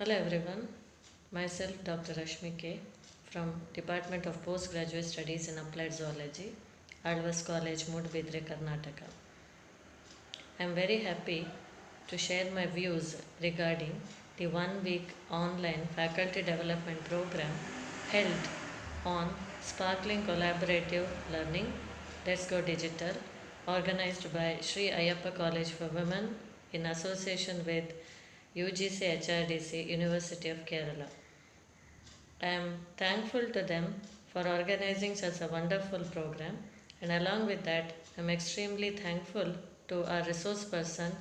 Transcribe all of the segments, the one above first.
Hello everyone, myself Dr. Rashmi K from Department of Postgraduate Studies in Applied Zoology, Alvas College, Mudbidre, Karnataka. I am very happy to share my views regarding the 1 week online faculty development program held on Sparkling Collaborative Learning Let's Go Digital, organized by Sri Ayyappa College for Women in association with UGC HRDC, University of Kerala. I am thankful to them for organizing such a wonderful program, and along with that, I am extremely thankful to our resource person,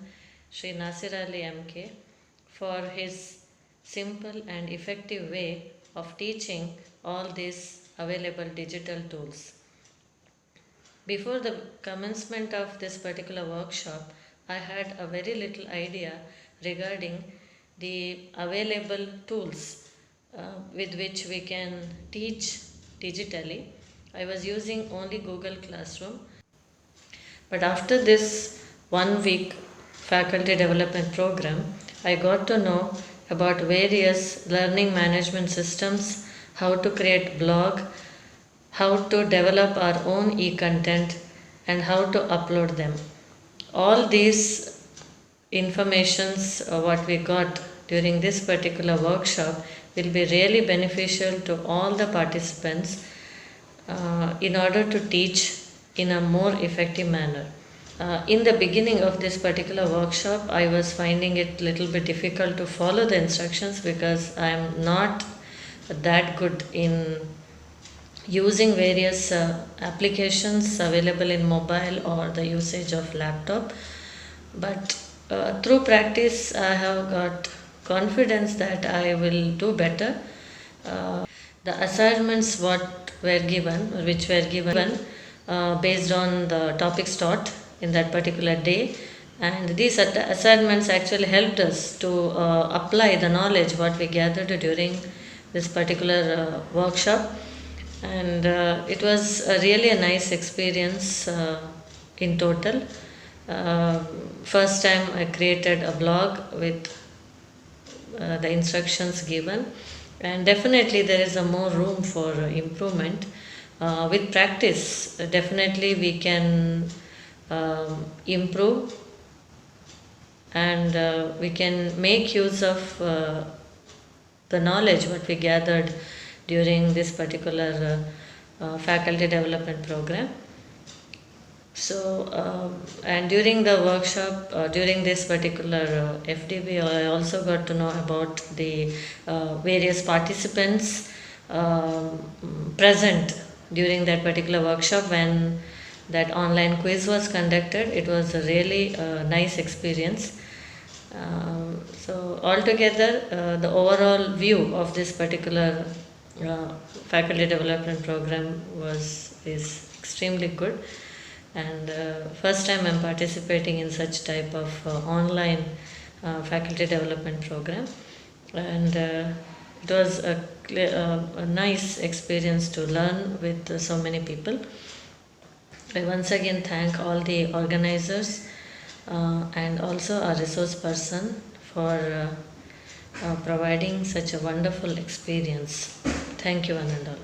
Sri Nasir Ali MK, for his simple and effective way of teaching all these available digital tools. Before the commencement of this particular workshop, I had a very little idea regarding the available tools with which we can teach digitally. I was using only Google Classroom, but after this 1 week faculty development program, I got to know about various learning management systems, how to create blog, how to develop our own e-content, and how to upload them. All these informations what we got during this particular workshop will be really beneficial to all the participants in order to teach in a more effective manner. In the beginning of this particular workshop, I was finding it a little bit difficult to follow the instructions because I am not that good in using various applications available in mobile or the usage of laptop. But through practice, I have got confidence that I will do better. The assignments which were given based on the topics taught in that particular day, and these assignments actually helped us to apply the knowledge what we gathered during this particular workshop, and it was really a nice experience in total. First time I created a blog with the instructions given, and definitely there is a more room for improvement. With practice, definitely we can improve, and we can make use of the knowledge what we gathered during this particular faculty development program. So, and during the workshop, during this particular FDB, I also got to know about the various participants present during that particular workshop when that online quiz was conducted. It was a really nice experience. So altogether, the overall view of this particular faculty development program is extremely good, and first time I'm participating in such type of online faculty development program, and it was a nice experience to learn with so many people. I once again thank all the organizers and also our resource person for providing such a wonderful experience. Thank you, one and all.